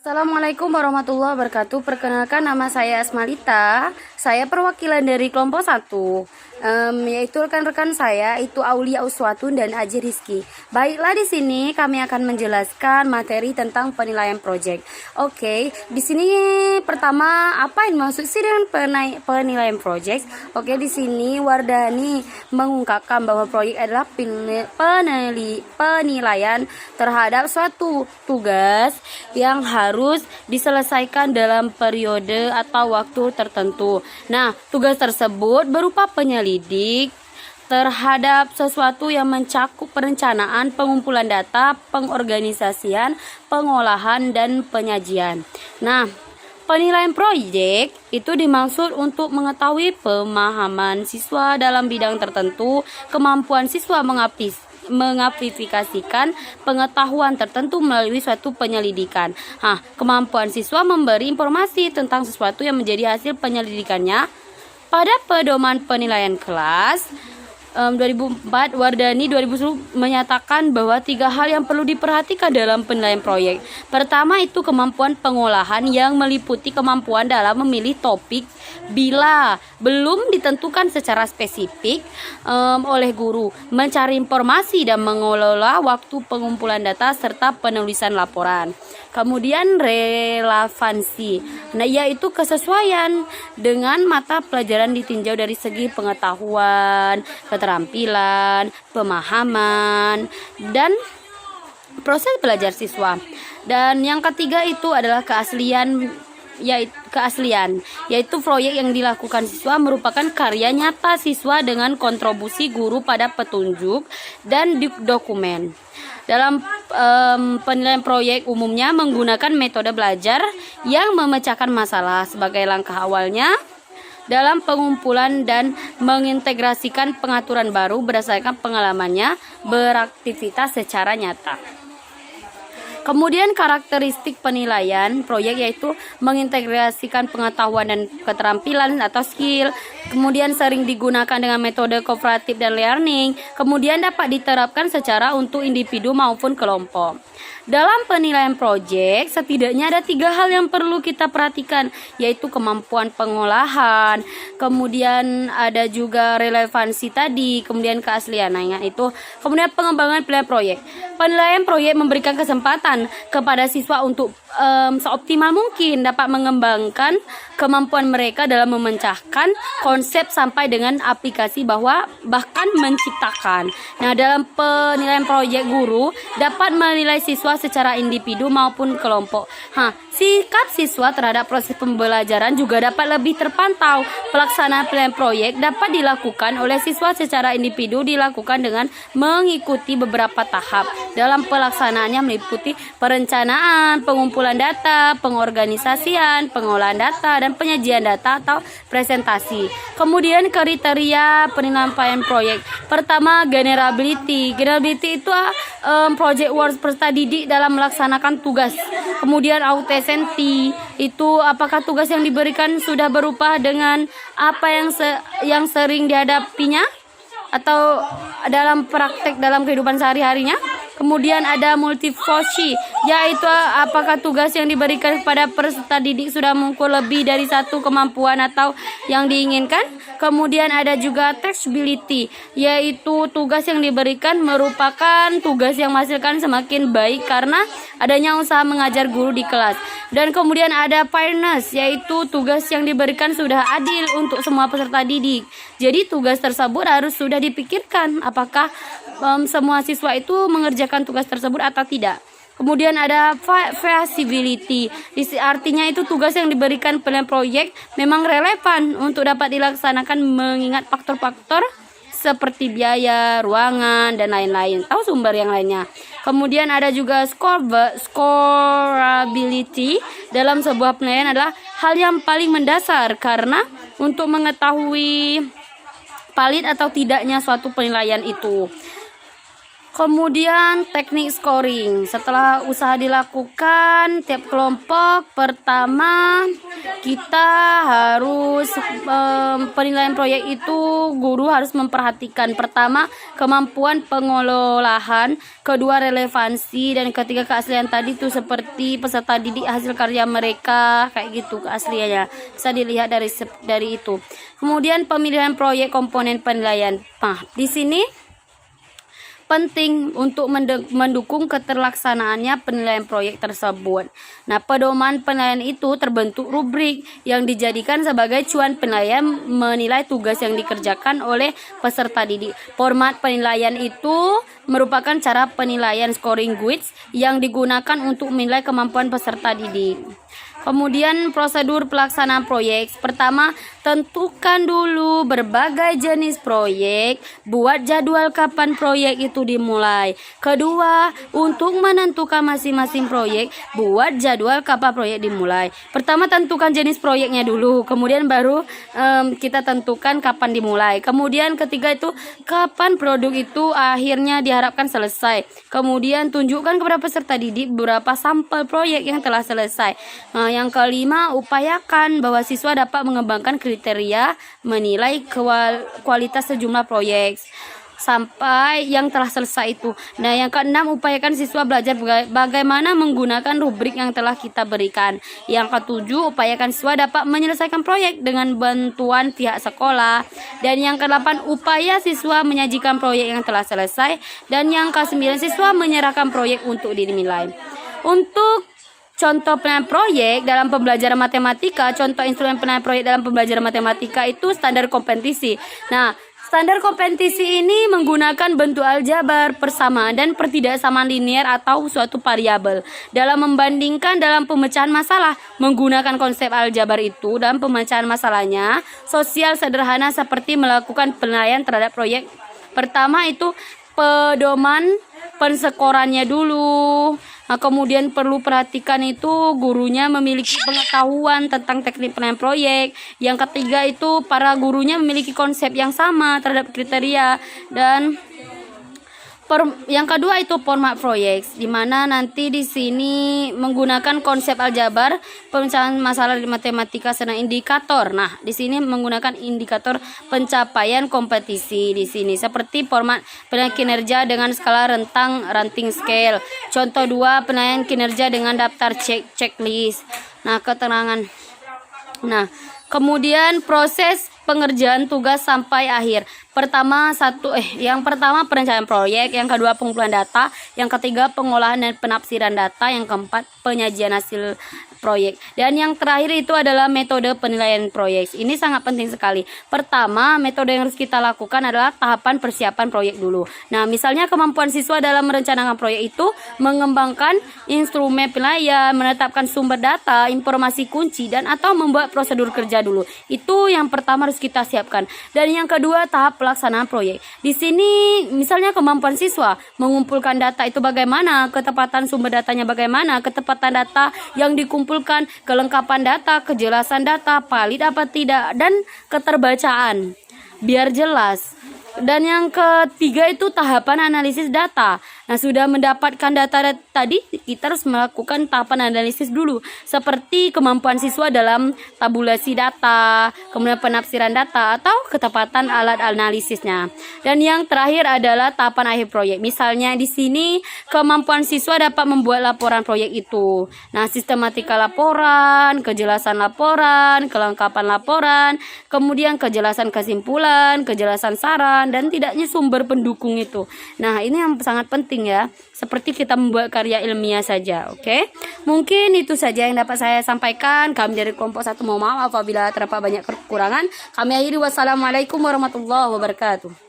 Assalamualaikum warahmatullahi wabarakatuh. Perkenalkan, nama saya Asmalita. Saya perwakilan dari kelompok 1, yaitu rekan-rekan saya itu Aulia Uswatun dan Aji Rizky. Baiklah, di sini kami akan menjelaskan materi tentang penilaian proyek. Oke, di sini pertama apa yang maksud sih dengan penilaian proyek? Oke, di sini Wardani mengungkapkan bahwa proyek adalah penilaian terhadap suatu tugas yang harus diselesaikan dalam periode atau waktu tertentu. Nah, tugas tersebut berupa penyelidik terhadap sesuatu yang mencakup perencanaan, pengumpulan data, pengorganisasian, pengolahan, dan penyajian. Nah, penilaian proyek itu dimaksud untuk mengetahui pemahaman siswa dalam bidang tertentu, kemampuan siswa mengaplikasikan pengetahuan tertentu melalui suatu penyelidikan. Kemampuan siswa memberi informasi tentang sesuatu yang menjadi hasil penyelidikannya. Pada pedoman penilaian kelas 2004, Wardani 2010 menyatakan bahwa 3 hal yang perlu diperhatikan dalam penilaian proyek. Pertama itu kemampuan pengolahan yang meliputi kemampuan dalam memilih topik bila belum ditentukan secara spesifik oleh guru, mencari informasi dan mengelola waktu pengumpulan data serta penulisan laporan. Kemudian relevansi, yaitu kesesuaian dengan mata pelajaran ditinjau dari segi pengetahuan, keterampilan, pemahaman, dan proses belajar siswa. Dan yang ketiga itu adalah keaslian, yaitu proyek yang dilakukan siswa merupakan karya nyata siswa dengan kontribusi guru pada petunjuk dan dokumen. Dalam penilaian proyek umumnya menggunakan metode belajar yang memecahkan masalah sebagai langkah awalnya dalam pengumpulan dan mengintegrasikan pengaturan baru berdasarkan pengalamannya beraktivitas secara nyata. Kemudian karakteristik penilaian proyek yaitu mengintegrasikan pengetahuan dan keterampilan atau skill, kemudian sering digunakan dengan metode kooperatif dan learning, kemudian dapat diterapkan secara untuk individu maupun kelompok. Dalam penilaian proyek, setidaknya ada 3 hal yang perlu kita perhatikan, yaitu kemampuan pengolahan, kemudian ada juga relevansi tadi, kemudian keaslian. Kemudian pengembangan penilaian proyek. Penilaian proyek memberikan kesempatan kepada siswa untuk seoptimal mungkin dapat mengembangkan kemampuan mereka dalam memecahkan konsep sampai dengan aplikasi bahkan menciptakan. Dalam penilaian proyek, guru dapat menilai siswa secara individu maupun kelompok. Sikap siswa terhadap proses pembelajaran juga dapat lebih terpantau. Pelaksanaan penilaian proyek dapat dilakukan oleh siswa secara individu dilakukan dengan mengikuti beberapa tahap. Dalam pelaksanaannya meliputi perencanaan, pengumpulan data, pengorganisasian, pengolahan data, dan penyajian data atau presentasi. Kemudian kriteria penilaian proyek. Pertama, generability. Generability itu project work peserta didik dalam melaksanakan tugas. Kemudian authenticity, itu apakah tugas yang diberikan sudah berupa dengan apa yang sering dihadapinya atau dalam praktek dalam kehidupan sehari-harinya. Kemudian ada multifunksi, yaitu apakah tugas yang diberikan kepada peserta didik sudah mengukur lebih dari satu kemampuan atau yang diinginkan. Kemudian ada juga teachability, yaitu tugas yang diberikan merupakan tugas yang menghasilkan semakin baik karena adanya usaha mengajar guru di kelas. Dan kemudian ada fairness, yaitu tugas yang diberikan sudah adil untuk semua peserta didik. Jadi tugas tersebut harus sudah dipikirkan apakah semua siswa itu mengerjakan tugas tersebut atau tidak. Kemudian ada feasibility, artinya itu tugas yang diberikan penilaian proyek memang relevan untuk dapat dilaksanakan mengingat faktor-faktor seperti biaya, ruangan, dan lain-lain, atau sumber yang lainnya. Kemudian ada juga scorability. Dalam sebuah penilaian adalah hal yang paling mendasar karena untuk mengetahui valid atau tidaknya suatu penilaian itu. Kemudian teknik scoring. Setelah usaha dilakukan tiap kelompok, pertama kita harus penilaian proyek itu guru harus memperhatikan pertama kemampuan pengolahan, kedua relevansi, dan ketiga keaslian tadi tuh seperti peserta didik hasil karya mereka kayak gitu keasliannya bisa dilihat dari itu. Kemudian pemilihan proyek komponen penilaian. Nah, di sini penting untuk mendukung keterlaksanaannya penilaian proyek tersebut. Nah, pedoman penilaian itu terbentuk rubrik yang dijadikan sebagai acuan penilaian menilai tugas yang dikerjakan oleh peserta didik. Format penilaian itu merupakan cara penilaian scoring grids yang digunakan untuk menilai kemampuan peserta didik. Kemudian prosedur pelaksanaan proyek. Pertama, tentukan dulu berbagai jenis proyek, buat jadwal kapan proyek itu dimulai. Kedua, untuk menentukan masing-masing proyek, buat jadwal kapan proyek dimulai. Pertama, tentukan jenis proyeknya dulu, kemudian baru kita tentukan kapan dimulai. Kemudian ketiga itu kapan produk itu akhirnya diharapkan selesai. Kemudian tunjukkan kepada peserta didik beberapa sampel proyek yang telah selesai. Yang kelima, upayakan bahwa siswa dapat mengembangkan kriteria menilai kualitas sejumlah proyek sampai yang telah selesai itu. Nah, yang keenam, upayakan siswa belajar bagaimana menggunakan rubrik yang telah kita berikan. Yang ketujuh, upayakan siswa dapat menyelesaikan proyek dengan bantuan pihak sekolah. Dan yang kedelapan, upaya siswa menyajikan proyek yang telah selesai. Dan yang kesembilan, siswa menyerahkan proyek untuk dinilai. Untuk contoh penilaian proyek dalam pembelajaran matematika, contoh instrumen penilaian proyek dalam pembelajaran matematika itu standar kompetisi. Nah, standar kompetisi ini menggunakan bentuk aljabar, persamaan, dan pertidaksamaan linear atau suatu variabel. Dalam membandingkan dalam pemecahan masalah, menggunakan konsep aljabar itu dalam pemecahan masalahnya, sosial sederhana seperti melakukan penilaian terhadap proyek. Pertama itu pedoman pensekorannya dulu. Nah, kemudian perlu perhatikan itu gurunya memiliki pengetahuan tentang teknik penilaian proyek. Yang ketiga itu para gurunya memiliki konsep yang sama terhadap kriteria. Dan yang kedua itu format proyek, di mana nanti di sini menggunakan konsep aljabar, pemecahan masalah di matematika serta indikator. Nah, di sini menggunakan indikator pencapaian kompetisi di sini seperti format penilaian kinerja dengan skala rentang ranting scale. Contoh 2, penilaian kinerja dengan daftar checklist. Nah, keterangan. Nah, kemudian proses pengerjaan tugas sampai akhir. Yang pertama perencanaan proyek, yang kedua pengumpulan data, yang ketiga pengolahan dan penafsiran data, yang keempat penyajian hasil proyek. Dan yang terakhir itu adalah metode penilaian proyek. Ini sangat penting sekali. Pertama, metode yang harus kita lakukan adalah tahapan persiapan proyek dulu. Nah, misalnya kemampuan siswa dalam merencanakan proyek itu mengembangkan instrumen penilaian, menetapkan sumber data, informasi kunci, dan atau membuat prosedur kerja dulu. Itu yang pertama harus kita siapkan. Dan yang kedua, tahap pelaksanaan proyek. Di sini misalnya kemampuan siswa mengumpulkan data itu bagaimana, ketepatan sumber datanya bagaimana, ketepatan data yang dikumpulkan, kelengkapan data, kejelasan data, valid apa tidak, dan keterbacaan biar jelas. Dan yang ketiga itu tahapan analisis data. Nah, sudah mendapatkan data tadi, kita harus melakukan tahapan analisis dulu, seperti kemampuan siswa dalam tabulasi data, kemudian penafsiran data, atau ketepatan alat analisisnya. Dan yang terakhir adalah tahapan akhir proyek. Misalnya di sini kemampuan siswa dapat membuat laporan proyek itu. Nah, sistematika laporan, kejelasan laporan, kelengkapan laporan, kemudian kejelasan kesimpulan, kejelasan saran, dan tidaknya sumber pendukung itu. Nah, ini yang sangat penting ya, seperti kita membuat karya ilmiah saja. Oke, mungkin itu saja yang dapat saya sampaikan. Kami dari kelompok 1 mohon maaf apabila terdapat banyak kekurangan. Kami akhiri, wassalamualaikum warahmatullahi wabarakatuh.